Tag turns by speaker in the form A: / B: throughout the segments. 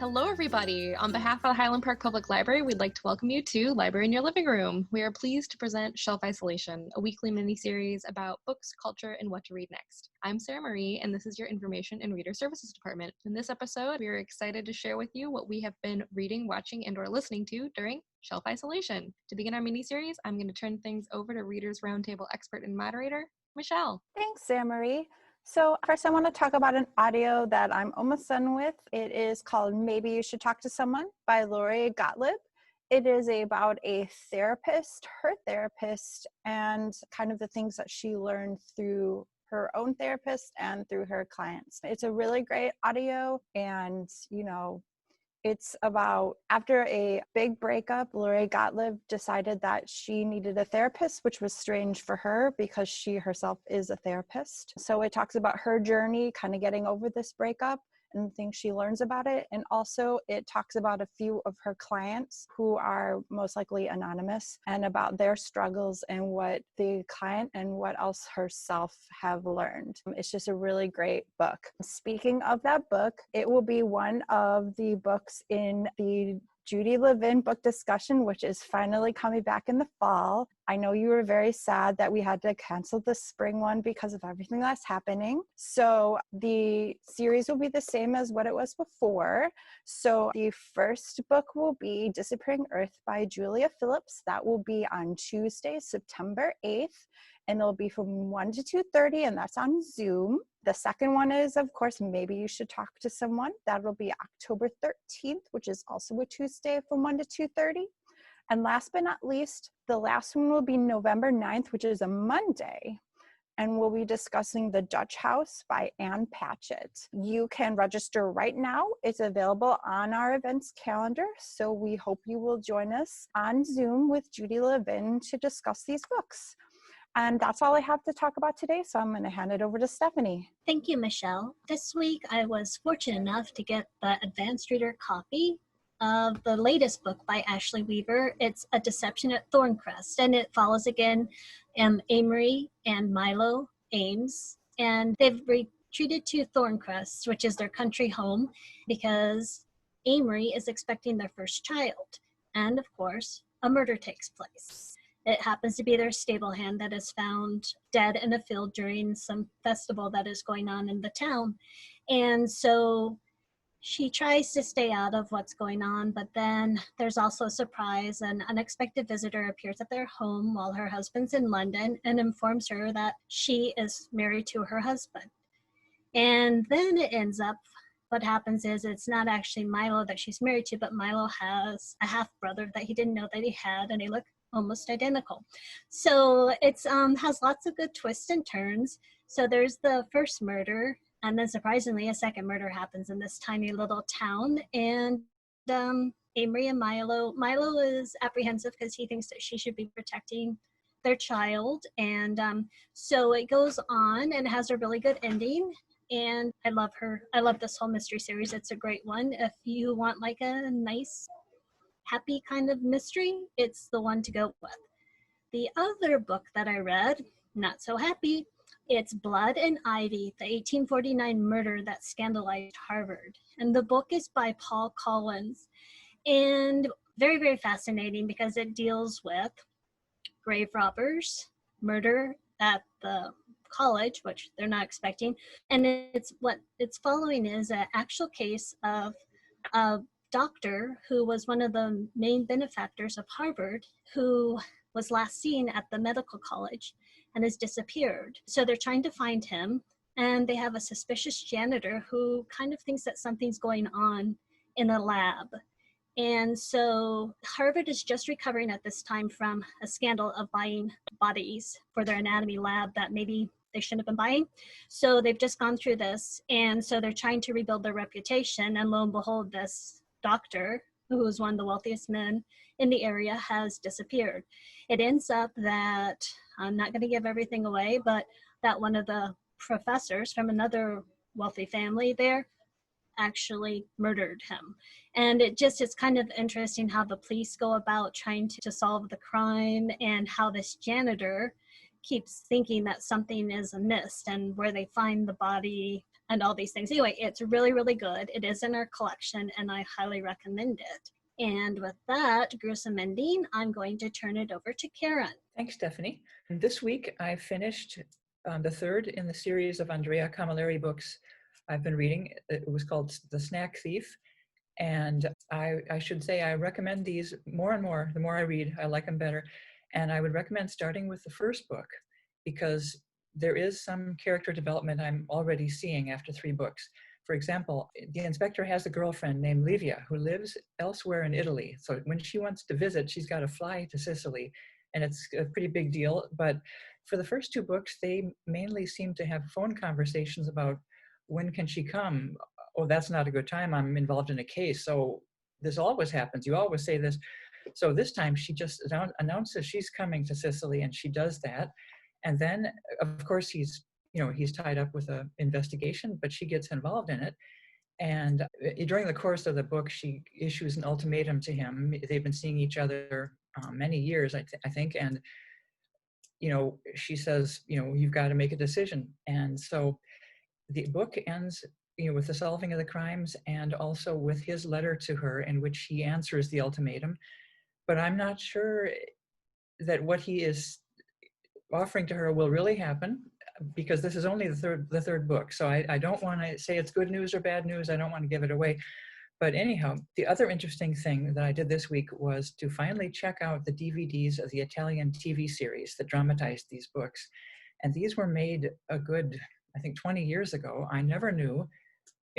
A: Hello, everybody. On behalf of the Highland Park Public Library, we'd like to welcome you to Library in Your Living Room. We are pleased to present Shelf Isolation, a weekly mini-series about books, culture, and what to read next. I'm Sarah Marie, and this is your Information and Reader Services Department. In this episode, we are excited to share with you what we have been reading, watching, and/or listening to during Shelf Isolation. To begin our mini-series, I'm going to turn things over to Readers Roundtable expert and moderator, Michelle.
B: Thanks, Sarah Marie. So first I want to talk about an audio that I'm almost done with. It is called Maybe You Should Talk to Someone by Lori Gottlieb. It is about a therapist, her therapist, and kind of the things that she learned through her own therapist and through her clients. It's a really great audio, and it's about after a big breakup, Lori Gottlieb decided that she needed a therapist, which was strange for her because she herself is a therapist. So it talks about her journey, kind of getting over this breakup and the things she learns about it. And also it talks about a few of her clients who are most likely anonymous and about their struggles and what the client and what else herself have learned. It's just a really great book. Speaking of that book, it will be one of the books in the Judy Levin book discussion, which is finally coming back in the fall. I know you were very sad that we had to cancel the spring one because of everything that's happening. So the series will be the same as what it was before. So the first book will be Disappearing Earth by Julia Phillips. That will be on Tuesday, September 8th. And it'll be from 1 to 2:30, and that's on Zoom. The second one is, of course, Maybe You Should Talk to Someone. That'll be October 13th, which is also a Tuesday from 1 to 2:30. And last but not least, the last one will be November 9th, which is a Monday. And we'll be discussing The Dutch House by Ann Patchett. You can register right now. It's available on our events calendar. So we hope you will join us on Zoom with Judy Levin to discuss these books. And that's all I have to talk about today, so I'm going to hand it over to Stephanie.
C: Thank you, Michelle. This week, I was fortunate enough to get the advanced reader copy of the latest book by Ashley Weaver. It's A Deception at Thorncrest, and it follows again Amory and Milo Ames, and they've retreated to Thorncrest, which is their country home, because Amory is expecting their first child, and of course, a murder takes place. It happens to be their stable hand that is found dead in a field during some festival that is going on in the town. And so she tries to stay out of what's going on, but then there's also a surprise. An unexpected visitor appears at their home while her husband's in London and informs her that she is married to her husband. And then it ends up, what happens is it's not actually Milo that she's married to, but Milo has a half-brother that he didn't know that he had, and they look almost identical. So it's has lots of good twists and turns. So there's the first murder, and then surprisingly a second murder happens in this tiny little town. And Amory and Milo is apprehensive because he thinks that she should be protecting their child. And so it goes on and has a really good ending. And I love her. I love this whole mystery series. It's a great one. If you want like a nice happy kind of mystery, it's the one to go with. The other book that I read, not so happy, it's Blood and Ivy, the 1849 murder that scandalized Harvard. And the book is by Paul Collins. And very, very fascinating because it deals with grave robbers, murder at the college, which they're not expecting. And what it's following is an actual case of a doctor who was one of the main benefactors of Harvard, who was last seen at the medical college and has disappeared. So they're trying to find him, and they have a suspicious janitor who kind of thinks that something's going on in a lab. And so Harvard is just recovering at this time from a scandal of buying bodies for their anatomy lab that maybe they shouldn't have been buying. So they've just gone through this, and so they're trying to rebuild their reputation, and lo and behold, this doctor, who is one of the wealthiest men in the area, has disappeared. It ends up that, I'm not going to give everything away, but that one of the professors from another wealthy family there actually murdered him. And it's kind of interesting how the police go about trying to solve the crime, and how this janitor keeps thinking that something is amiss, and where they find the body and all these things. Anyway, it's really, really good. It is in our collection, and I highly recommend it. And with that gruesome ending, I'm going to turn it over to Karen.
D: Thanks, Stephanie. This week, I finished the third in the series of Andrea Camilleri books I've been reading. It was called The Snack Thief. And I should say I recommend these more and more. The more I read, I like them better. And I would recommend starting with the first book, because there is some character development I'm already seeing after 3 books. For example, the inspector has a girlfriend named Livia who lives elsewhere in Italy. So when she wants to visit, she's got to fly to Sicily, and it's a pretty big deal. But for the first 2 books, they mainly seem to have phone conversations about when can she come? Oh, that's not a good time. I'm involved in a case. So this always happens. You always say this. So this time she just announces she's coming to Sicily, and she does that. And then, of course, he's tied up with an investigation, but she gets involved in it. And during the course of the book, she issues an ultimatum to him. They've been seeing each other many years, I think. And, she says, you've got to make a decision. And so the book ends, with the solving of the crimes, and also with his letter to her in which he answers the ultimatum. But I'm not sure that what he is offering to her will really happen, because this is only the third book. So I don't want to say it's good news or bad news. I don't want to give it away. But anyhow, the other interesting thing that I did this week was to finally check out the DVDs of the Italian TV series that dramatized these books. And these were made a good, I think, 20 years ago. I never knew.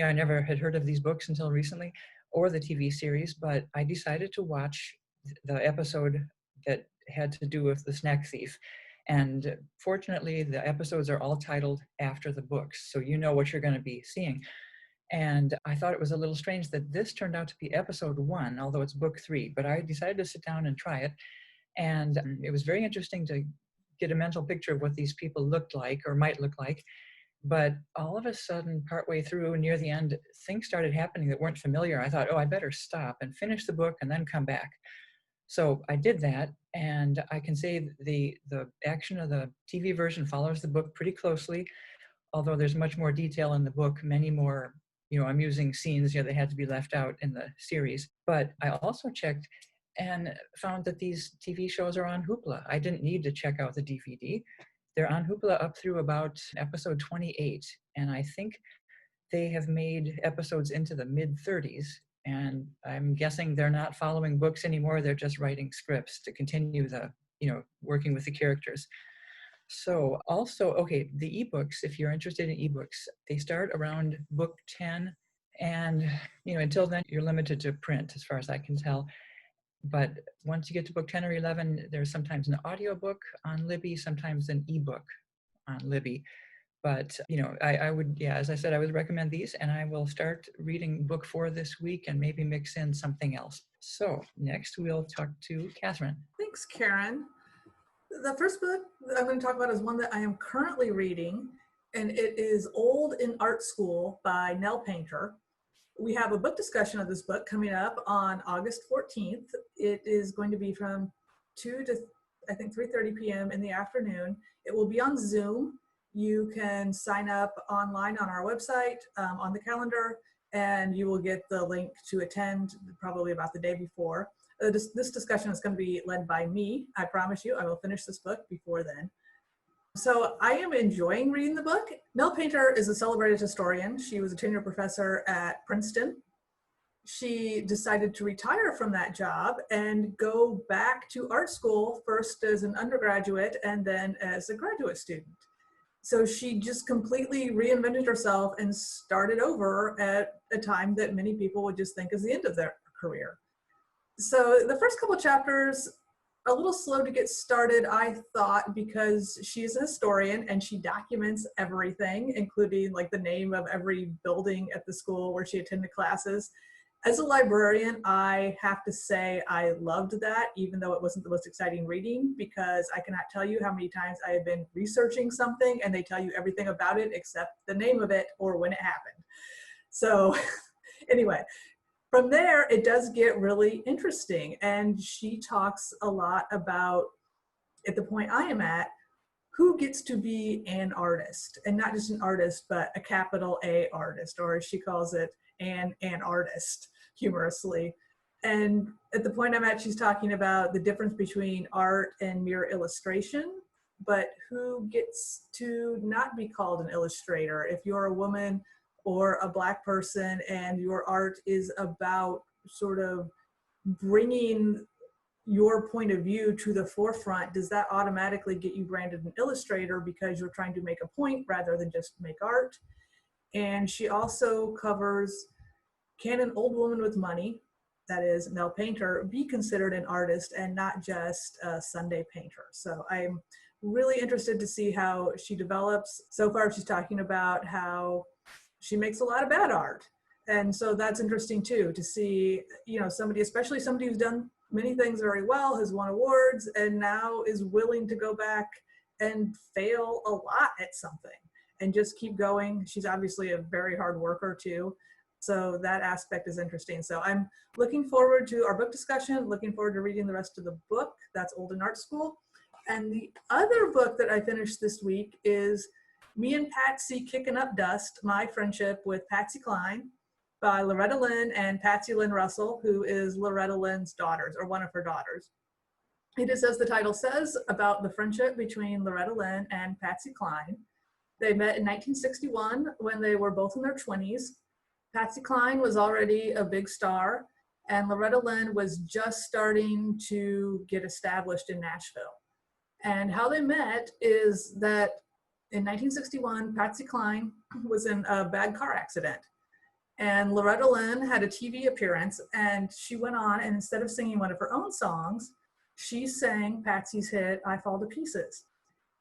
D: I never had heard of these books until recently, or the TV series, but I decided to watch the episode that had to do with the snack thief. And fortunately, the episodes are all titled after the books, so you know what you're going to be seeing. And I thought it was a little strange that this turned out to be episode 1, although it's book 3, but I decided to sit down and try it. And it was very interesting to get a mental picture of what these people looked like or might look like. But all of a sudden, partway through, near the end, things started happening that weren't familiar. I thought, I better stop and finish the book and then come back. So I did that, and I can say the action of the TV version follows the book pretty closely, although there's much more detail in the book, many more, amusing scenes, that had to be left out in the series. But I also checked and found that these TV shows are on Hoopla. I didn't need to check out the DVD. They're on Hoopla up through about episode 28, and I think they have made episodes into the mid-30s. And I'm guessing they're not following books anymore. They're just writing scripts to continue the, working with the characters. So also, okay, the ebooks, if you're interested in ebooks, they start around book 10. And, until then, you're limited to print, as far as I can tell. But once you get to book 10 or 11, there's sometimes an audiobook on Libby, sometimes an ebook on Libby. But, I would, as I said, I would recommend these, and I will start reading book 4 this week and maybe mix in something else. So next we'll talk to Catherine.
E: Thanks, Karen. The first book that I'm going to talk about is one that I am currently reading, and it is Old in Art School by Nell Painter. We have a book discussion of this book coming up on August 14th. It is going to be from 2 to, I think, 3:30 p.m. in the afternoon. It will be on Zoom. You can sign up online on our website, on the calendar, and you will get the link to attend probably about the day before. This discussion is going to be led by me. I promise you, I will finish this book before then. So I am enjoying reading the book. Nell Painter is a celebrated historian. She was a tenured professor at Princeton. She decided to retire from that job and go back to art school, first as an undergraduate and then as a graduate student. So she just completely reinvented herself and started over at a time that many people would just think is the end of their career. So the first couple chapters, a little slow to get started, I thought, because she's a historian and she documents everything, including like the name of every building at the school where she attended classes. As a librarian, I have to say I loved that, even though it wasn't the most exciting reading, because I cannot tell you how many times I have been researching something and they tell you everything about it except the name of it or when it happened. So anyway, from there, it does get really interesting. And she talks a lot about, at the point I am at, who gets to be an artist, and not just an artist, but a capital A artist, or as she calls it, an artist, humorously. And at the point I'm at, she's talking about the difference between art and mere illustration, but who gets to not be called an illustrator. If you're a woman or a Black person and your art is about sort of bringing your point of view to the forefront, does that automatically get you branded an illustrator because you're trying to make a point rather than just make art? And she also covers, can an old woman with money, that is Nell Painter, be considered an artist and not just a Sunday painter? So I'm really interested to see how she develops. So far she's talking about how she makes a lot of bad art. And so that's interesting too, to see, you know, somebody, especially somebody who's done many things very well, has won awards, and now is willing to go back and fail a lot at something and just keep going. She's obviously a very hard worker too. So that aspect is interesting. So I'm looking forward to our book discussion, looking forward to reading the rest of the book. That's Old in Art School. And the other book that I finished this week is Me and Patsy Kicking Up Dust, My Friendship with Patsy Cline, by Loretta Lynn and Patsy Lynn Russell, who is Loretta Lynn's daughters, or one of her daughters. It is, as the title says, about the friendship between Loretta Lynn and Patsy Cline. They met in 1961 when they were both in their 20s. Patsy Cline was already a big star, and Loretta Lynn was just starting to get established in Nashville. And how they met is that in 1961, Patsy Cline was in a bad car accident. And Loretta Lynn had a TV appearance, and she went on, and instead of singing one of her own songs, she sang Patsy's hit, I Fall to Pieces,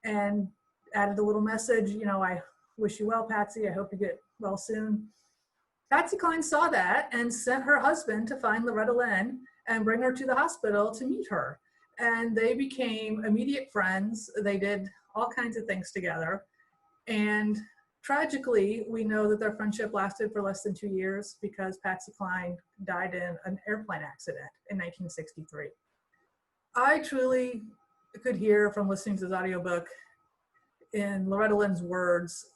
E: and added a little message, you know, I wish you well, Patsy, I hope you get well soon. Patsy Cline saw that and sent her husband to find Loretta Lynn and bring her to the hospital to meet her. And they became immediate friends. They did all kinds of things together. And tragically, we know that their friendship lasted for less than 2 years because Patsy Cline died in an airplane accident in 1963. I truly could hear from listening to this audiobook in Loretta Lynn's words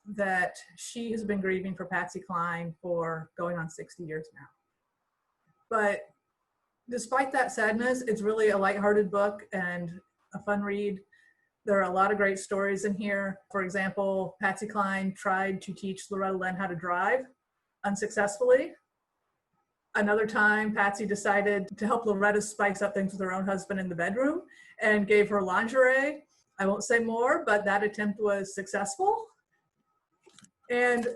E: that she has been grieving for Patsy Cline for going on 60 years now. But despite that sadness, it's really a lighthearted book and a fun read. There are a lot of great stories in here. For example, Patsy Cline tried to teach Loretta Lynn how to drive unsuccessfully. Another time, Patsy decided to help Loretta spice up things with her own husband in the bedroom and gave her lingerie. I won't say more, but that attempt was successful. And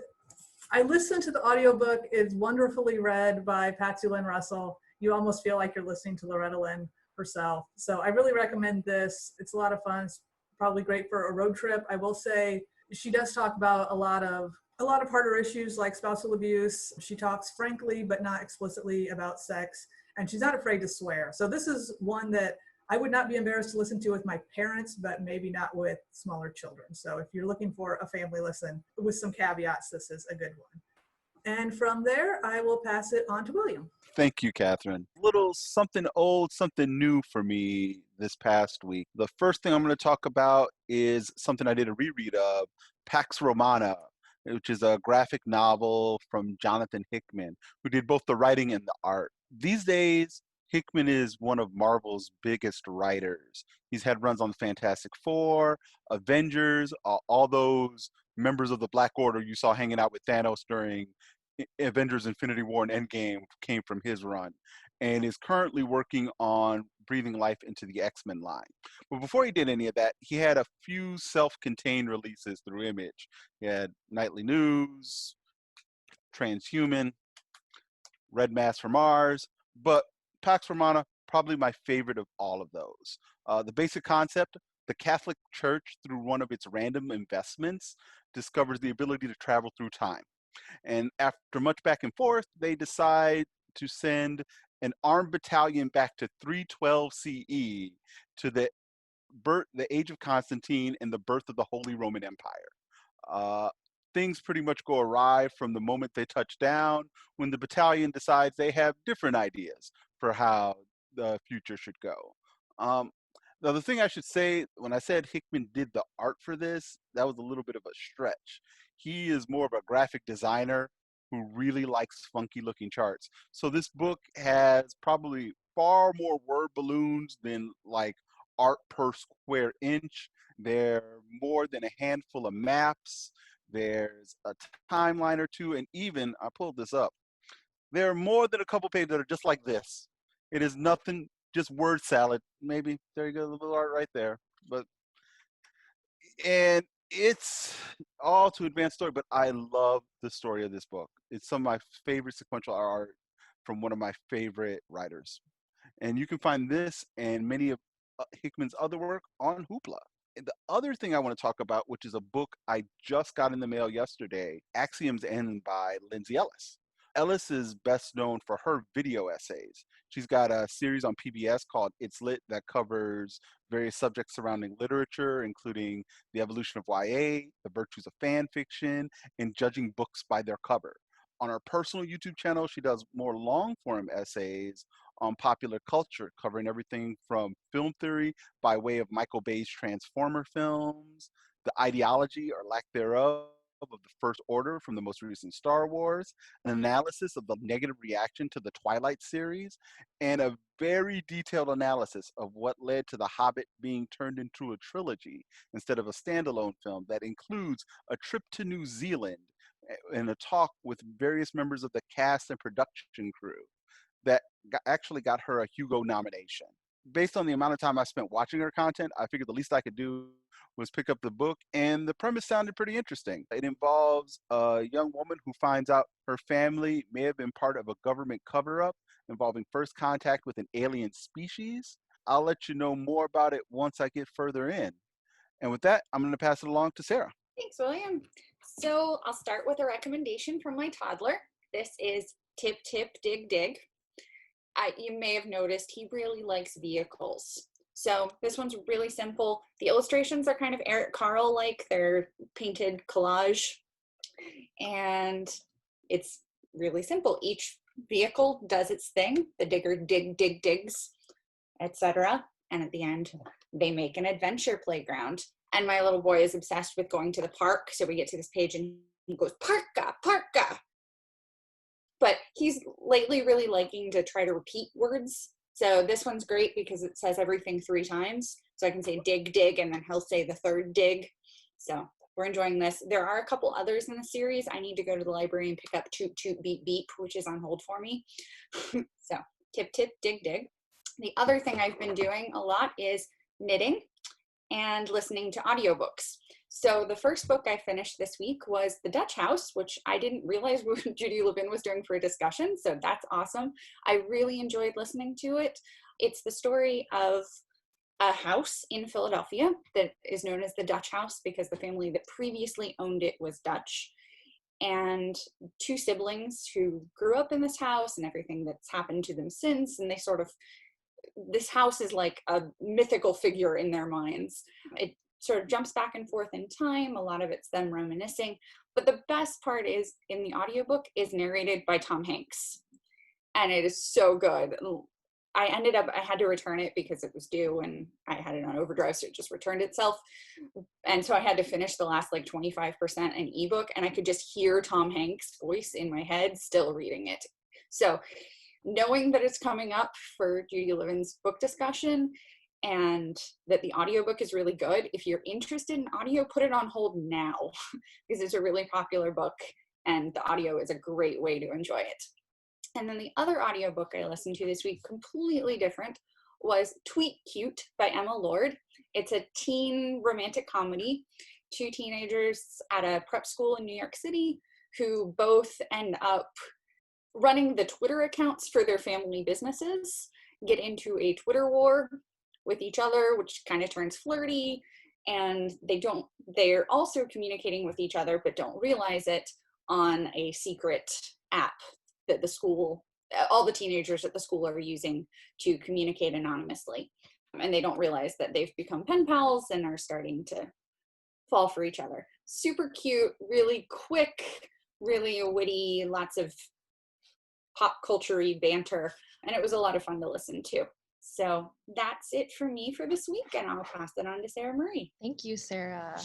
E: I listened to the audiobook. It's wonderfully read by Patsy Lynn Russell. You almost feel like you're listening to Loretta Lynn herself. So I really recommend this. It's a lot of fun. It's probably great for a road trip. I will say she does talk about a lot of harder issues like spousal abuse. She talks frankly but not explicitly about sex, and she's not afraid to swear. So this is one that I would not be embarrassed to listen to with my parents, but maybe not with smaller children. So if you're looking for a family listen with some caveats, this is a good one. And from there, I will pass it on to William.
F: Thank you, Catherine. Little something old, something new for me this past week. The first thing I'm going to talk about is something I did a reread of, Pax Romana, which is a graphic novel from Jonathan Hickman, who did both the writing and the art. These days, Hickman is one of Marvel's biggest writers. He's had runs on the Fantastic Four, Avengers, all those members of the Black Order you saw hanging out with Thanos during Avengers Infinity War and Endgame came from his run, and is currently working on breathing life into the X-Men line. But before he did any of that, he had a few self-contained releases through Image. He had Nightly News, Transhuman, Red Mass from Mars, but Pax Romana, probably my favorite of all of those. The basic concept, the Catholic Church, through one of its random investments, discovers the ability to travel through time. And after much back and forth, they decide to send an armed battalion back to 312 CE to the age of Constantine and the birth of the Holy Roman Empire. Things pretty much go awry from the moment they touch down, when the battalion decides they have different ideas for how the future should go. Now, the thing I should say, when I said Hickman did the art for this, that was a little bit of a stretch. He is more of a graphic designer who really likes funky looking charts. So this book has probably far more word balloons than like art per square inch. There are more than a handful of maps. There's a timeline or two, and even, I pulled this up, there are more than a couple pages that are just like this. It is nothing, just word salad. Maybe there you go, a little art right there. But and it's all to advance story. But I love the story of this book. It's some of my favorite sequential art from one of my favorite writers. And you can find this and many of Hickman's other work on Hoopla. And the other thing I want to talk about, which is a book I just got in the mail yesterday, Axiom's End by Lindsay Ellis. Ellis is best known for her video essays. She's got a series on PBS called It's Lit that covers various subjects surrounding literature, including the evolution of YA, the virtues of fan fiction, and judging books by their cover. On her personal YouTube channel, she does more long-form essays on popular culture, covering everything from film theory by way of Michael Bay's Transformer films, the ideology or lack thereof of the First Order from the most recent Star Wars, an analysis of the negative reaction to the Twilight series, and a very detailed analysis of what led to The Hobbit being turned into a trilogy instead of a standalone film that includes a trip to New Zealand and a talk with various members of the cast and production crew that actually got her a Hugo nomination. Based on the amount of time I spent watching her content, I figured the least I could do was pick up the book, and the premise sounded pretty interesting. It involves a young woman who finds out her family may have been part of a government cover-up involving first contact with an alien species. I'll let you know more about it once I get further in. And with that, I'm going to pass it along to Sarah.
G: Thanks, William. So I'll start with a recommendation from my toddler. This is Tip Tip Dig Dig. You may have noticed he really likes vehicles. So this one's really simple. The illustrations are kind of Eric Carle-like. They're painted collage. And it's really simple. Each vehicle does its thing. The digger digs, etc. And at the end, they make an adventure playground. And my little boy is obsessed with going to the park. So we get to this page and he goes, parka, parka. But he's lately really liking to try to repeat words. So this one's great because it says everything 3 times. So I can say dig, dig, and then he'll say the third dig. So we're enjoying this. There are a couple others in the series. I need to go to the library and pick up Toot Toot Beep Beep, which is on hold for me. So tip, tip, dig, dig. The other thing I've been doing a lot is knitting and listening to audiobooks. So the first book I finished this week was The Dutch House, which I didn't realize what Judy Levin was doing for a discussion. So that's awesome. I really enjoyed listening to it. It's the story of a house in Philadelphia that is known as the Dutch House because the family that previously owned it was Dutch. And 2 siblings who grew up in this house and everything that's happened to them since. And they sort of, this house is like a mythical figure in their minds. It sort of jumps back and forth in time. A lot of it's them reminiscing. But the best part is in the audiobook is narrated by Tom Hanks. And it is so good. I had to return it because it was due and I had it on overdrive, so it just returned itself. And so I had to finish the last like 25% in ebook, and I could just hear Tom Hanks' voice in my head still reading it. So knowing that it's coming up for Judy Levin's book discussion and that the audiobook is really good, if you're interested in audio, put it on hold now because it's a really popular book and the audio is a great way to enjoy it. And then the other audiobook I listened to this week, completely different, was Tweet Cute by Emma Lord. It's a teen romantic comedy. 2 teenagers at a prep school in New York City who both end up running the Twitter accounts for their family businesses, get into a Twitter war with each other, which kind of turns flirty, and they're also communicating with each other but don't realize it on a secret app that the school, all the teenagers at the school are using to communicate anonymously. And they don't realize that they've become pen pals and are starting to fall for each other. Super cute, really quick, really witty, lots of pop culture-y banter. And it was a lot of fun to listen to. So that's it for me for this week, and I'll pass it on to Sarah Marie.
A: Thank you, Sarah.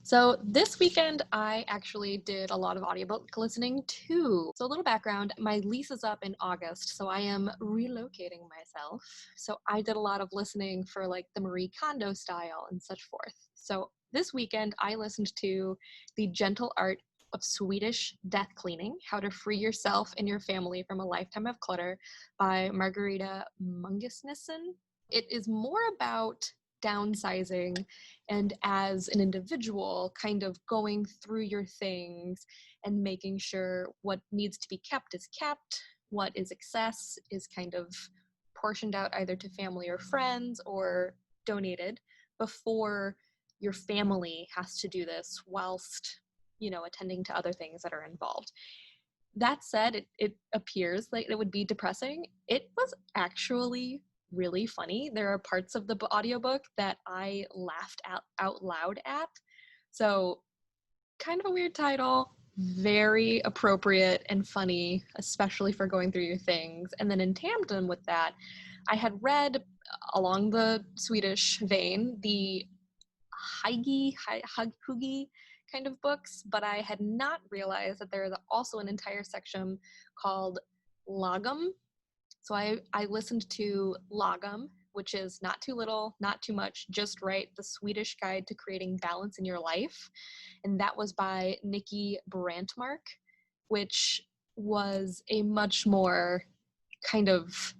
A: So this weekend, I actually did a lot of audiobook listening too. So a little background, my lease is up in August, so I am relocating myself. So I did a lot of listening for like the Marie Kondo style and such forth. So this weekend, I listened to The Gentle Art of Swedish Death Cleaning, How to Free Yourself and Your Family from a Lifetime of Clutter by Margareta Mungisnissen. It is more about downsizing and as an individual kind of going through your things and making sure what needs to be kept is kept, what is excess is kind of portioned out either to family or friends or donated before your family has to do this whilst, attending to other things that are involved. That said, it appears like it would be depressing. It was actually really funny. There are parts of the audiobook that I laughed out loud at. So kind of a weird title, very appropriate and funny, especially for going through your things. And then in tandem with that, I had read along the Swedish vein, the Hygge kind of books, but I had not realized that there is also an entire section called Lagom. So I listened to Lagom, which is not too little, not too much, just right, the Swedish Guide to Creating Balance in Your Life. And that was by Nikki Brantmark, which was a much more kind of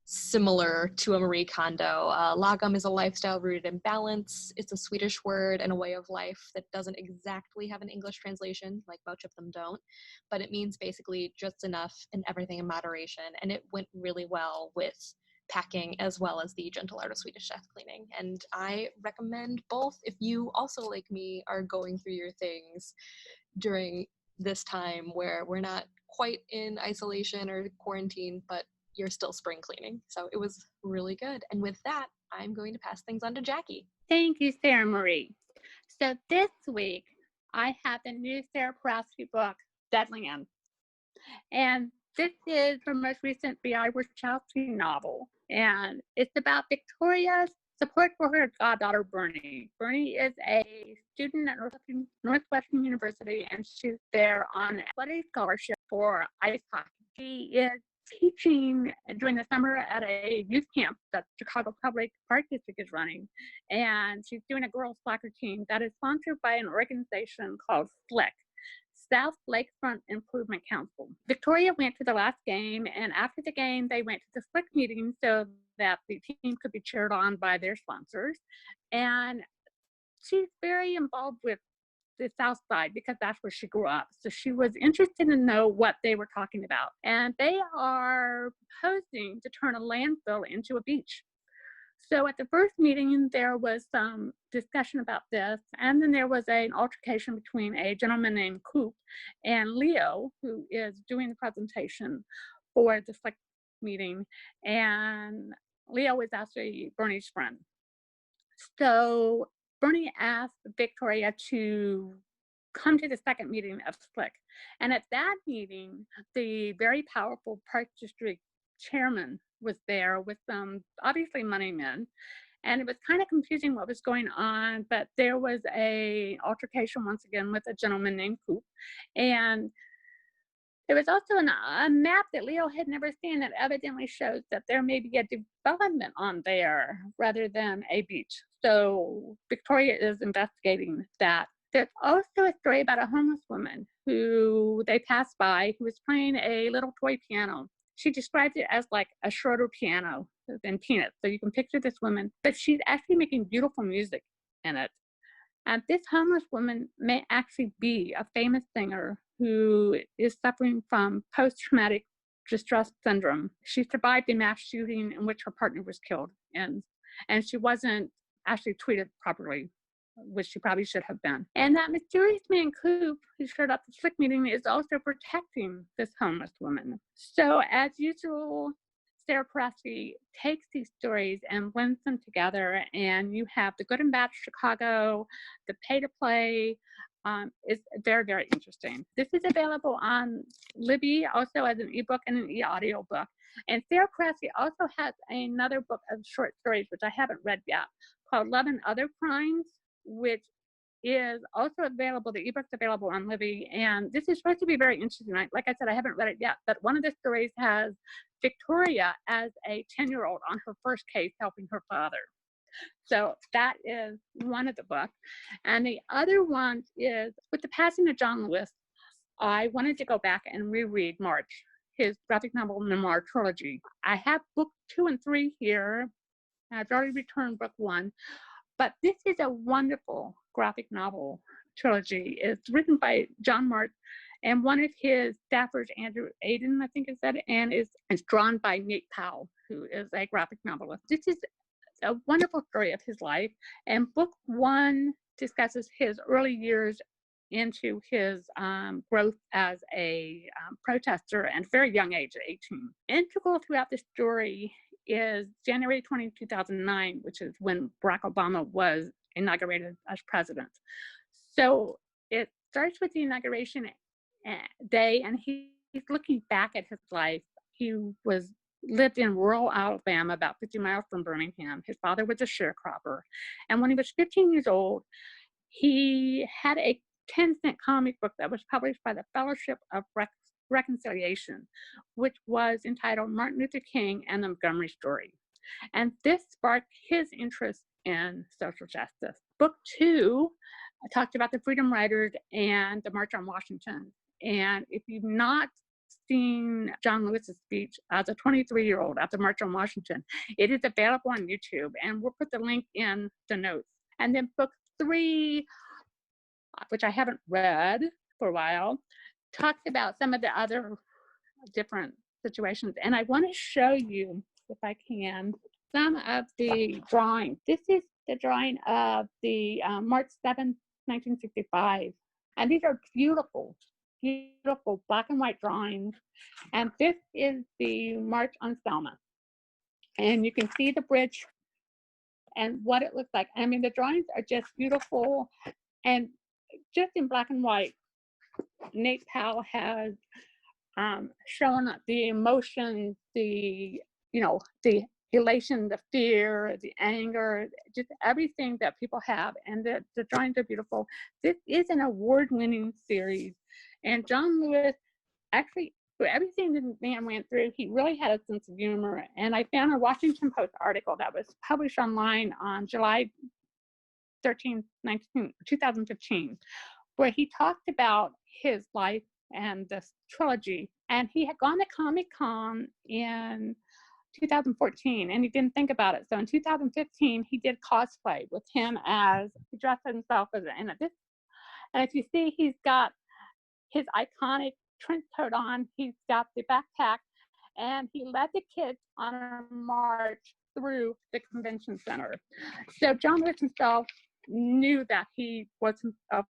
A: similar to a Marie Kondo. Lagom is a lifestyle rooted in balance. It's a Swedish word and a way of life that doesn't exactly have an English translation, like much of them don't, but it means basically just enough and everything in moderation. And it went really well with packing as well as the Gentle Art of Swedish Death Cleaning. And I recommend both if you also, like me, are going through your things during this time where we're not quite in isolation or quarantine, but you're still spring cleaning. So it was really good. And with that, I'm going to pass things on to Jackie.
H: Thank you, Sarah Marie. So this week, I have the new Sarah Parasky book, Deadland. And this is her most recent B.I. Wachowski novel. And it's about Victoria's support for her goddaughter, Bernie. Bernie is a student at Northwestern University, and she's there on a scholarship for ice hockey. She is teaching during the summer at a youth camp that Chicago Public Park District is running, and she's doing a girls soccer team that is sponsored by an organization called SLIC, South Lakefront Improvement Council. Victoria went to the last game, and after the game they went to the SLIC meeting so that the team could be cheered on by their sponsors, and she's very involved with the South Side because that's where she grew up. So she was interested to know what they were talking about. And they are proposing to turn a landfill into a beach. So at the first meeting, there was some discussion about this. And then there was an altercation between a gentleman named Coop and Leo, who is doing the presentation for the SLIC meeting. And Leo is actually Bernie's friend. So Bernie asked Victoria to come to the second meeting of SLIC. And at that meeting, the very powerful Park District chairman was there with some obviously money men. And it was kind of confusing what was going on, but there was an altercation once again with a gentleman named Coop. And there was also a map that Leo had never seen that evidently shows that there may be a development on there rather than a beach. So Victoria is investigating that. There's also a story about a homeless woman who they passed by who was playing a little toy piano. She described it as like a Schroeder piano than Peanuts. So you can picture this woman, but she's actually making beautiful music in it. And this homeless woman may actually be a famous singer who is suffering from post-traumatic distress syndrome. She survived a mass shooting in which her partner was killed, and she wasn't actually treated properly, which she probably should have been. And that mysterious man, Coop, who showed up at the SLIC meeting, is also protecting this homeless woman. So as usual, Sarah Parasky takes these stories and blends them together, and you have the good and bad Chicago, the pay to play, is very, very interesting. This is available on Libby, also as an ebook and an e-audio book. And Sarah Cressy also has another book of short stories, which I haven't read yet, called Love and Other Crimes, which is also available. The ebook's available on Libby. And this is supposed to be very interesting. Like I said, I haven't read it yet, but one of the stories has Victoria as a 10-year-old on her first case helping her father. So that is one of the books. And the other one is, with the passing of John Lewis, I wanted to go back and reread March, his graphic novel memoir trilogy. I have book 2 and 3 here. I've already returned book 1. But this is a wonderful graphic novel trilogy. It's written by John March, and one of his staffers, Andrew Aiden, I think is that, and is drawn by Nate Powell, who is a graphic novelist. This is a wonderful story of his life. And book 1 discusses his early years into his growth as a protester at a very young age, at 18. Integral throughout the story is January 20, 2009, which is when Barack Obama was inaugurated as president. So it starts with the inauguration day, and he's looking back at his life. He lived in rural Alabama, about 50 miles from Birmingham. His father was a sharecropper. And when he was 15 years old, he had a 10-cent comic book that was published by the Fellowship of Reconciliation, which was entitled Martin Luther King and the Montgomery Story. And this sparked his interest in social justice. Book 2 talked about the Freedom Riders and the March on Washington. And if you've not seen John Lewis's speech as a 23-year-old at the March on Washington, it is available on YouTube, and we'll put the link in the notes. And then book 3, which I haven't read for a while, talks about some of the other different situations. And I want to show you, if I can, some of the drawings. This is the drawing of the March 7th, 1965. And these are beautiful, beautiful black and white drawings. And this is the March on Selma. And you can see the bridge and what it looks like. I mean, the drawings are just beautiful and just in black and white. Nate Powell has shown the emotions, the elation, the fear, the anger, just everything that people have. And the drawings are beautiful. This is an award-winning series. And John Lewis, actually, for everything this man went through, he really had a sense of humor. And I found a Washington Post article that was published online on July 13, 2015, where he talked about his life and this trilogy. And he had gone to Comic-Con in 2014, and he didn't think about it. So in 2015, he did cosplay with him as, he dressed himself as an this. And if you see, he's got his iconic trench coat on, he's got the backpack, and he led the kids on a march through the convention center. So John Lewis himself knew that he was himself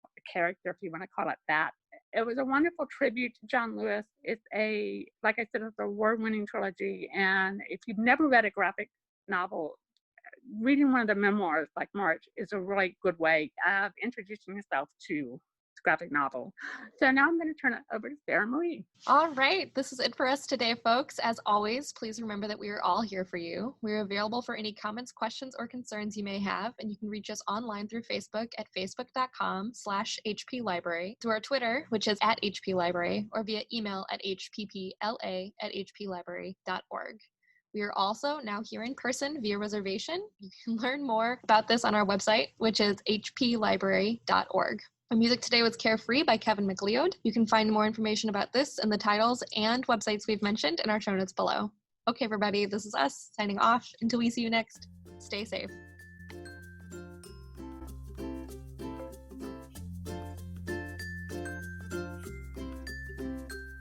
H: a character, if you want to call it that. It was a wonderful tribute to John Lewis. It's like I said, it's an award-winning trilogy. And if you've never read a graphic novel, reading one of the memoirs like March is a really good way of introducing yourself to graphic novel. So now I'm going to turn it over to Sarah Marie.
A: All right, this is it for us today, folks. As always, please remember that we are all here for you. We're available for any comments, questions, or concerns you may have, and you can reach us online through Facebook at facebook.com/HPLibrary, through our Twitter, which is @HPLibrary, or via email at hppla@hplibrary.org. We are also now here in person via reservation. You can learn more about this on our website, which is hplibrary.org. Our music today was Carefree by Kevin MacLeod. You can find more information about this and the titles and websites we've mentioned in our show notes below. Okay, everybody, this is us signing off. Until we see you next, stay safe.